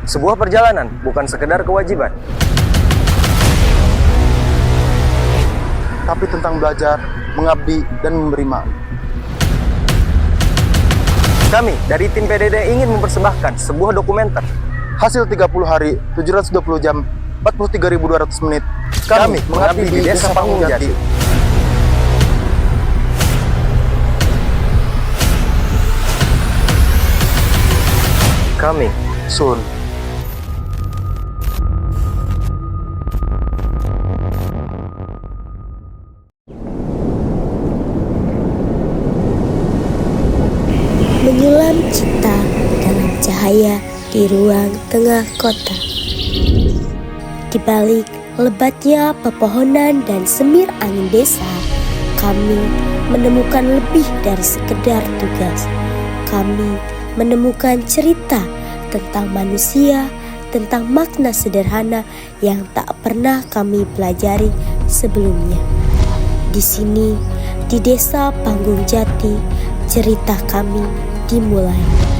Sebuah perjalanan bukan sekedar kewajiban, tapi tentang belajar, mengabdi, dan memberi maaf. Kami dari tim PDD ingin mempersembahkan sebuah dokumenter. Hasil 30 hari, 720 jam, 43.200 menit. Kami mengabdi di Desa Panggung Jati. Kami Sun. Menyulam cita dalam cahaya di ruang tengah kota. Di balik lebatnya pepohonan dan semir angin desa, kami menemukan lebih dari sekedar tugas. Kami menemukan cerita tentang manusia, tentang makna sederhana yang tak pernah kami pelajari sebelumnya. Di sini, di Desa Panggung Jati, cerita kami dimulai.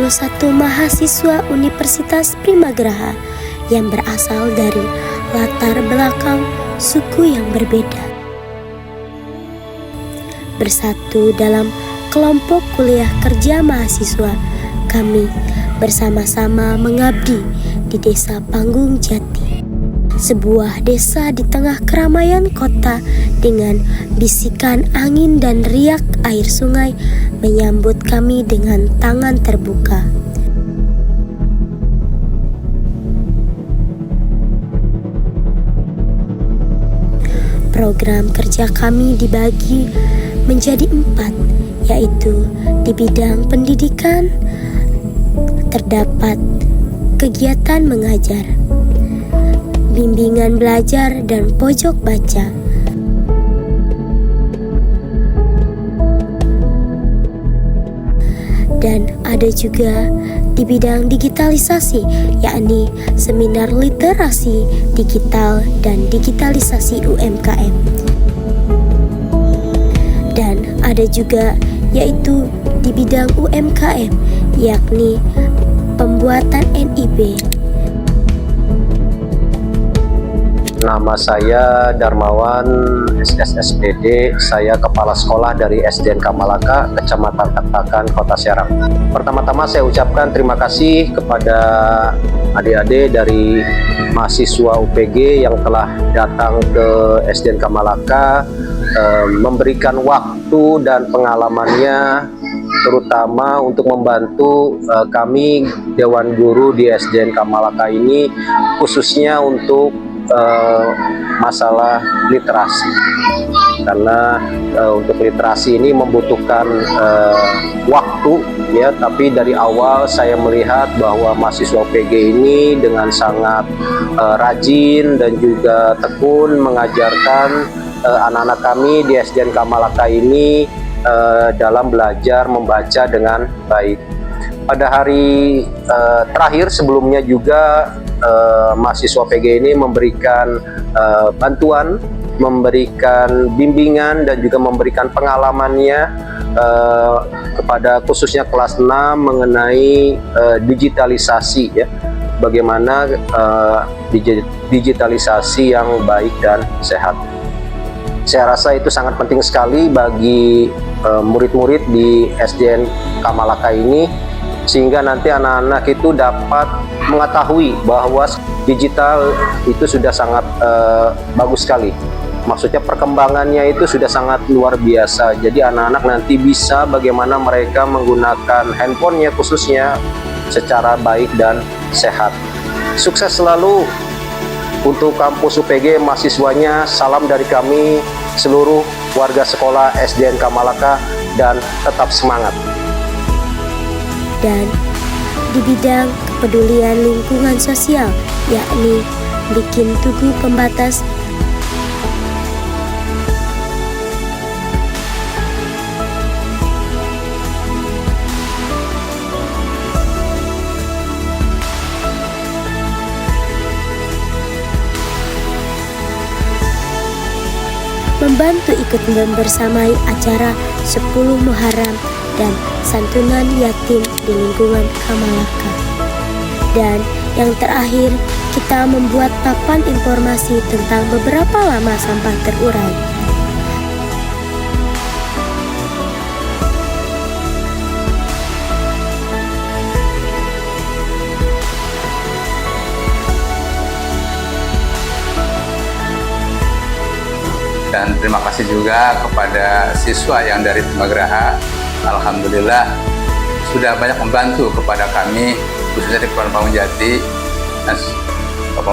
Satu mahasiswa Universitas Primagraha yang berasal dari latar belakang suku yang berbeda bersatu dalam kelompok kuliah kerja mahasiswa. Kami bersama-sama mengabdi di Desa Panggung Jati, sebuah desa di tengah keramaian kota dengan bisikan angin dan riak air sungai menyambut kami dengan tangan terbuka. Program kerja kami dibagi menjadi 4, yaitu di bidang pendidikan terdapat kegiatan mengajar, bimbingan belajar, dan pojok baca. Dan ada juga di bidang digitalisasi, yakni seminar literasi digital dan digitalisasi UMKM. Dan ada juga yaitu di bidang UMKM, yakni pembuatan NIB. Nama saya Darmawan SSSPD, saya kepala sekolah dari SDN Kamalaka, Kecamatan Taktakan, Kota Serang. Pertama-tama saya ucapkan terima kasih kepada adik-adik dari mahasiswa UPG yang telah datang ke SDN Kamalaka, memberikan waktu dan pengalamannya, terutama untuk membantu kami Dewan Guru di SDN Kamalaka ini, khususnya untuk masalah literasi, karena untuk literasi ini membutuhkan waktu ya, tapi dari awal saya melihat bahwa mahasiswa PG ini dengan sangat rajin dan juga tekun mengajarkan anak-anak kami di SDN Kamalaka ini dalam belajar membaca dengan baik. Pada hari terakhir sebelumnya juga mahasiswa PG ini memberikan bantuan, memberikan bimbingan dan juga memberikan pengalamannya kepada khususnya kelas 6 mengenai digitalisasi ya. Bagaimana digitalisasi yang baik dan sehat. Saya rasa itu sangat penting sekali bagi murid-murid di SDN Kamalaka ini, sehingga nanti anak-anak itu dapat mengetahui bahwa digital itu sudah sangat bagus sekali. Maksudnya perkembangannya itu sudah sangat luar biasa. Jadi anak-anak nanti bisa bagaimana mereka menggunakan handphonenya khususnya secara baik dan sehat. Sukses selalu untuk kampus UPG, mahasiswanya. Salam dari kami seluruh warga sekolah SDN Kamalaka dan tetap semangat. Dan di bidang kepedulian lingkungan sosial, yakni bikin tugu pembatas membantu ikut membersamai acara 10 Muharram dan santunan yatim di lingkungan Kamalaka. Dan yang terakhir, kita membuat papan informasi tentang beberapa lama sampah terurai. Dan terima kasih juga kepada siswa yang dari Temagraha. Alhamdulillah sudah banyak membantu kepada kami, khususnya di Panggung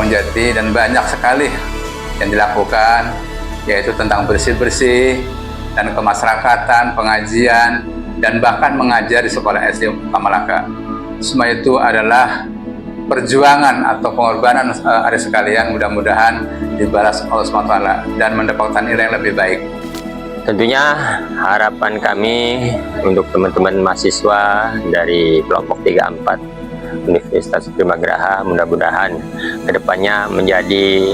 Jati, dan banyak sekali yang dilakukan, yaitu tentang bersih-bersih dan kemasyarakatan, pengajian, dan bahkan mengajar di sekolah SD Kamalaka. Semua itu adalah perjuangan atau pengorbanan adik sekalian, mudah-mudahan dibalas Allah SWT dan mendapatkan nilai yang lebih baik. Tentunya harapan kami untuk teman-teman mahasiswa dari kelompok 34 Universitas Temagraha, mudah-mudahan kedepannya menjadi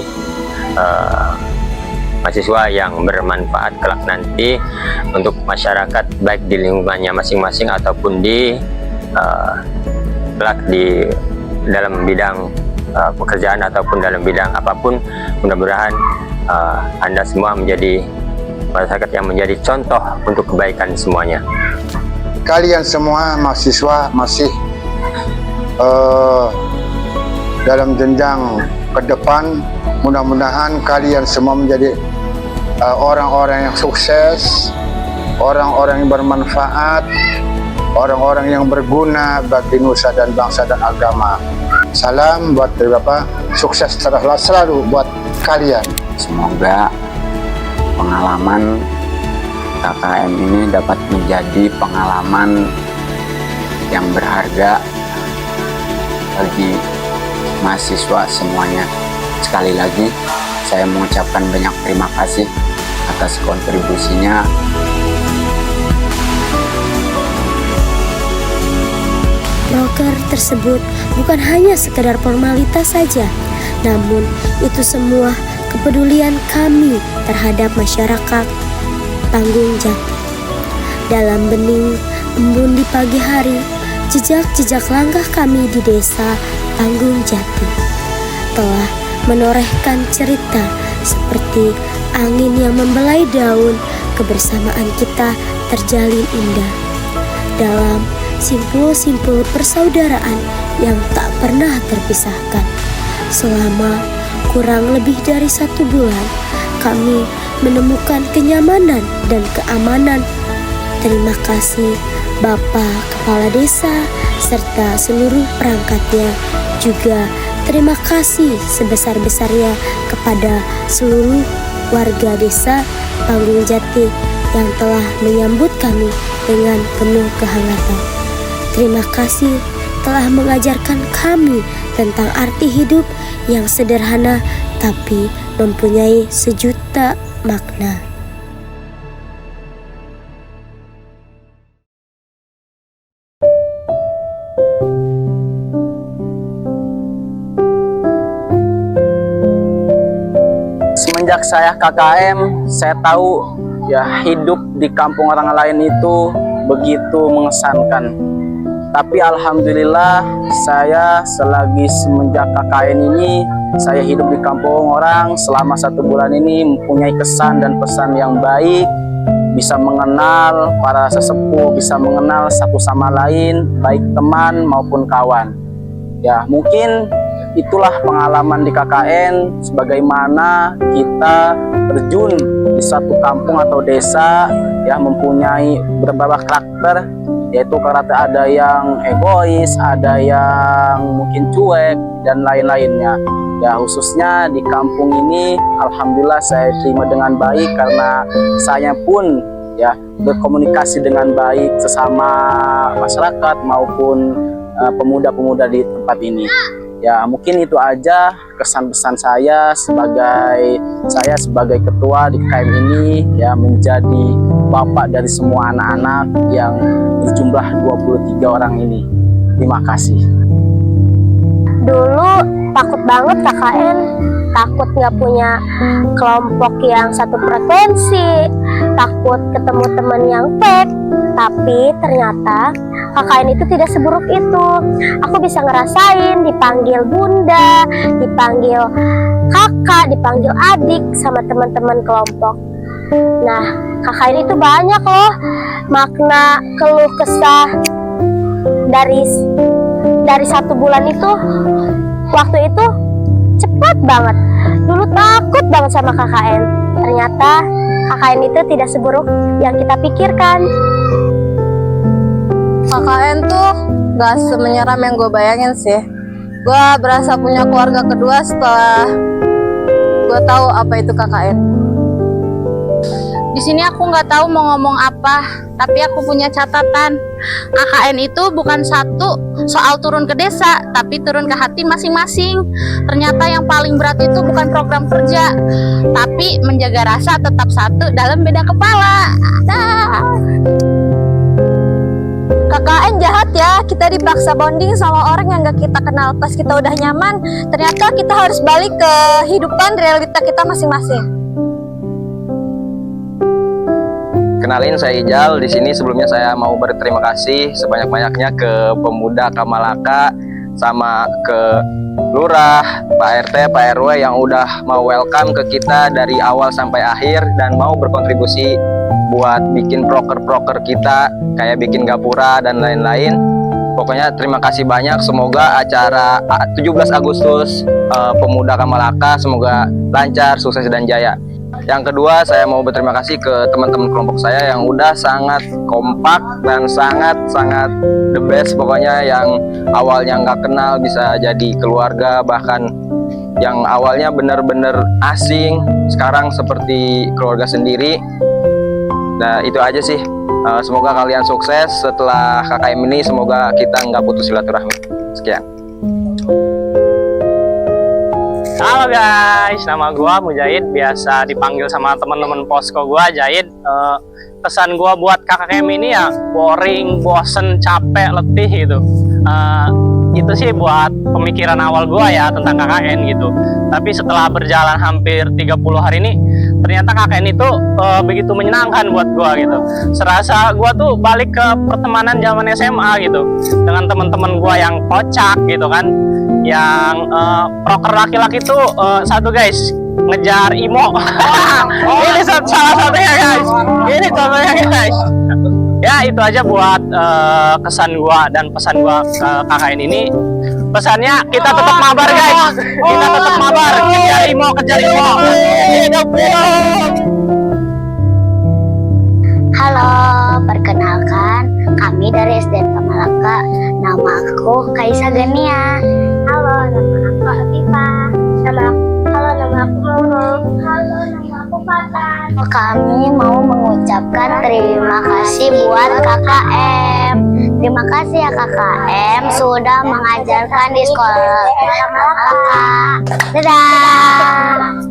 mahasiswa yang bermanfaat kelak nanti untuk masyarakat, baik di lingkungannya masing-masing ataupun di kelak di dalam bidang pekerjaan ataupun dalam bidang apapun. Mudah-mudahan Anda semua menjadi masyarakat yang menjadi contoh untuk kebaikan semuanya. Kalian semua mahasiswa masih dalam jenjang ke depan. Mudah-mudahan kalian semua menjadi orang-orang yang sukses, orang-orang yang bermanfaat, orang-orang yang berguna bagi nusa dan bangsa dan agama. Salam buat Bapak, sukses selalu buat kalian. Semoga pengalaman KKM ini dapat menjadi pengalaman yang berharga bagi mahasiswa semuanya. Sekali lagi, saya mengucapkan banyak terima kasih atas kontribusinya. Proker tersebut bukan hanya sekedar formalitas saja, namun itu semua kepedulian kami terhadap masyarakat Panggung Jati. Dalam bening embun di pagi hari, jejak-jejak langkah kami di desa Panggung Jati telah menorehkan cerita seperti angin yang membelai daun. Kebersamaan kita terjalin indah dalam simpul-simpul persaudaraan yang tak pernah terpisahkan. Selama kurang lebih dari 1 bulan, kami menemukan kenyamanan dan keamanan. Terima kasih Bapak Kepala Desa serta seluruh perangkatnya. Juga terima kasih sebesar-besarnya kepada seluruh warga desa Panggung Jati yang telah menyambut kami dengan penuh kehangatan. Terima kasih telah mengajarkan kami tentang arti hidup yang sederhana tapi mempunyai sejuta makna. Semenjak saya KKM, saya tahu ya hidup di kampung orang lain itu begitu mengesankan. Tapi alhamdulillah saya selagi semenjak KKN ini saya hidup di kampung orang selama 1 bulan ini mempunyai kesan dan pesan yang baik, bisa mengenal para sesepuh, bisa mengenal satu sama lain, baik teman maupun kawan. Ya mungkin itulah pengalaman di KKN, sebagaimana kita terjun di satu kampung atau desa yang mempunyai berbagai karakter, yaitu karakter ada yang egois, ada yang mungkin cuek, dan lain-lainnya. Ya khususnya di kampung ini, alhamdulillah saya terima dengan baik karena saya pun ya berkomunikasi dengan baik sesama masyarakat maupun pemuda-pemuda di tempat ini. Ya mungkin itu aja kesan-pesan saya sebagai ketua di KKN ini, ya menjadi bapak dari semua anak-anak yang berjumlah 23 orang ini. Terima kasih. Dulu takut banget KKN, takut nggak punya kelompok yang satu frekuensi, takut ketemu teman yang fake. Tapi ternyata KKN itu tidak seburuk itu. Aku bisa ngerasain dipanggil bunda, dipanggil kakak, dipanggil adik sama teman-teman kelompok. Nah, KKN itu banyak loh makna keluh kesah dari 1 bulan itu. Waktu itu cepat banget. Dulu takut banget sama KKN. Ternyata KKN itu tidak seburuk yang kita pikirkan. KKN tuh gak semenyeram yang gue bayangin sih. Gue berasa punya keluarga kedua setelah gue tahu apa itu KKN. Di sini aku nggak tahu mau ngomong apa, tapi aku punya catatan. KKN itu bukan satu soal turun ke desa, tapi turun ke hati masing-masing. Ternyata yang paling berat itu bukan program kerja, tapi menjaga rasa tetap satu dalam beda kepala. KKN jahat ya, kita dipaksa bonding sama orang yang gak kita kenal. Pas kita udah nyaman, ternyata kita harus balik ke kehidupan realita kita masing-masing. Kenalin, saya Ijal. Di sini sebelumnya saya mau berterima kasih sebanyak-banyaknya ke pemuda Kamalaka sama ke lurah, Pak RT, Pak RW yang udah mau welcome ke kita dari awal sampai akhir dan mau berkontribusi buat bikin proker-proker kita kayak bikin gapura dan lain-lain. Pokoknya terima kasih banyak. Semoga acara 17 Agustus Pemuda Kamalaka semoga lancar, sukses dan jaya. Yang kedua, saya mau berterima kasih ke teman-teman kelompok saya yang udah sangat kompak dan sangat the best. Pokoknya yang awalnya nggak kenal bisa jadi keluarga, bahkan yang awalnya bener-bener asing sekarang seperti keluarga sendiri. Nah itu aja sih. Semoga kalian sukses setelah KKM ini. Semoga kita nggak putus silaturahmi. Sekian. Halo guys, nama gua Mujahid, biasa dipanggil sama teman-teman posko gua Jahid. Pesan gua buat KKM ini ya boring, bosen, capek, letih gitu. Itu sih buat pemikiran awal gua ya tentang KKN gitu. Tapi setelah berjalan hampir 30 hari ini, ternyata KKN itu begitu menyenangkan buat gua gitu. Serasa gua tuh balik ke pertemanan zaman SMA gitu, dengan teman-teman gua yang kocak gitu kan. Yang proker laki-laki tuh satu guys, ngejar Imo. Ini salah satunya guys. Ini contohnya guys. Ya itu aja buat kesan gua dan pesan gua ke KKN ini. Pesannya kita tetap mabar guys. Kita tetap mabar. Kejar Imo, kejar Imo. Halo, perkenalkan kami dari SDN Kamalaka. Nama aku Kaisa Gania. Halo, nama aku Afifa. Halo, nama aku Mauro. Halo, nama aku Fatan. Kami mau mengucapkan terima kasih buat KKM. Terima kasih ya KKM sudah mengajarkan di sekolah Kamalaka. Dadah.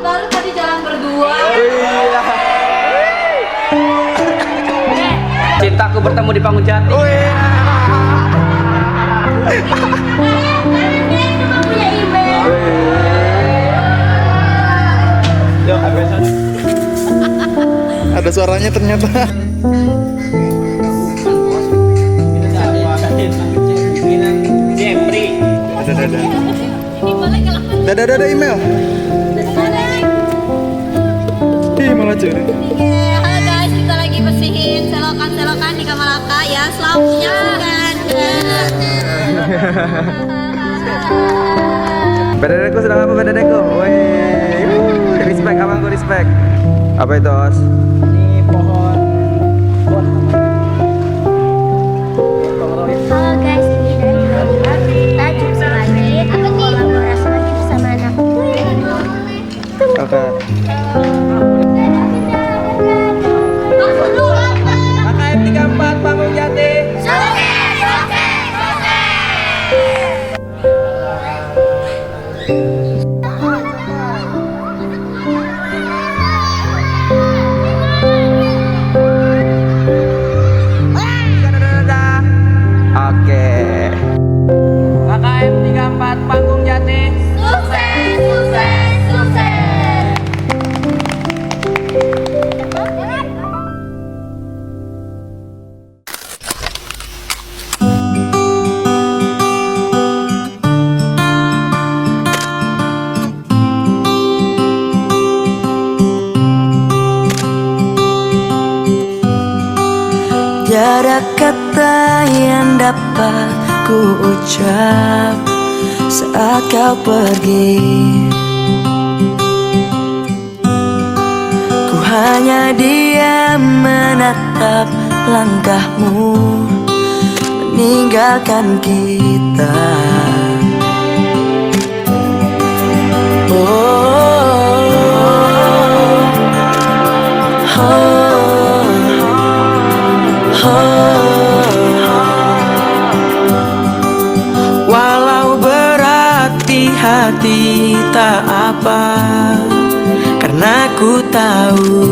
Baru tadi jalan berdua. Cintaku bertemu di panggung jati. Ada suaranya ternyata. Dadah email. Ih, malah curi. Halo guys, kita lagi bersihin selokan di Kamalaka ya. Selamat menyaksikan. Bededeku sedang apa bededeku? Wih, respect abangku, respect. Apa itu, Os? Ini pohon buat Halo guys, ini dari Nabila. Kita jumpa lagi kolaborasi lagi bersama anak. Oke. KKM 34 Panggung Jati. Oke. KKM 34 Panggung Jati. Sukses, sukses, sukses. Tiada kata yang dapat ku ucap saat kau pergi. Ku hanya diam menatap langkahmu meninggalkan kita. Walau berat di hati tak apa, karena ku tahu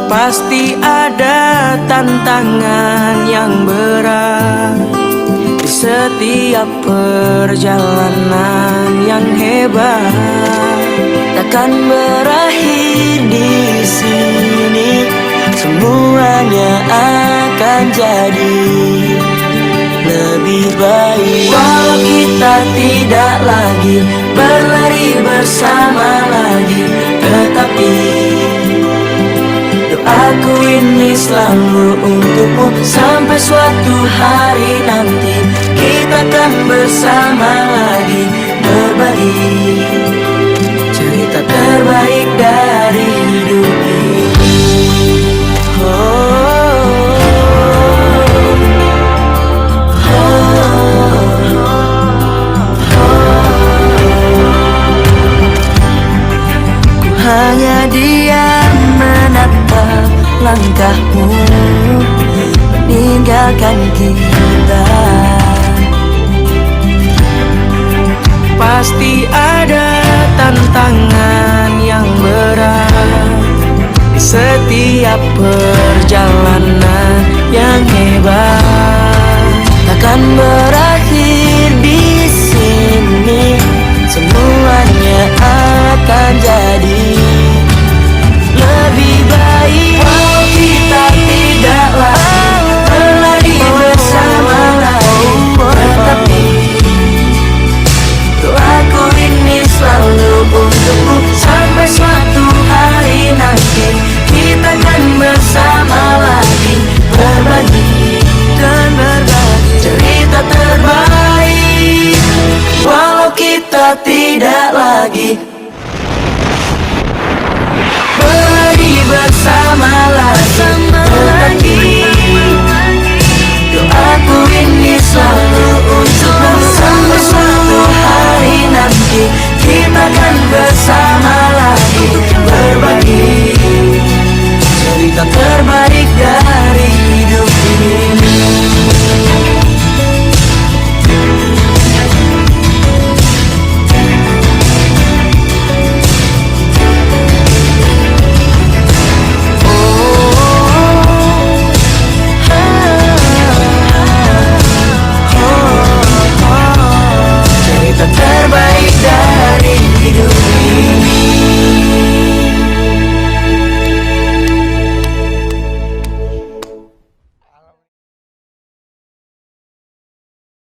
pasti ada tantangan yang berat di setiap perjalanan yang hebat. Takkan berakhir di sini, semuanya akan jadi lebih baik. Walau kita tidak lagi berlari bersama lagi, tetapi doaku ini selalu untukmu. Sampai suatu hari nanti kita akan bersama lagi, berbagi cerita terbaik dari hidup ini. Ku hanya diam menatap langkahmu meninggalkan kita. Pasti ada tantangan yang berat di setiap perjalanan yang hebat. Takkan berakhir di sini, semuanya akan jadi lebih baik. Walau kita tidak lagi berlari bersama lagi, tetapi doaku ini selalu untukmu. Sampai suatu hari nanti kita akan bersama lagi, berbagi dan berbagi cerita terbaik. Walau kita tidak lagi berlari bersama lagi, tetapi doaku ini selalu untukmu. Sampai suatu hari nanti kita akan bersama lagi, berbagi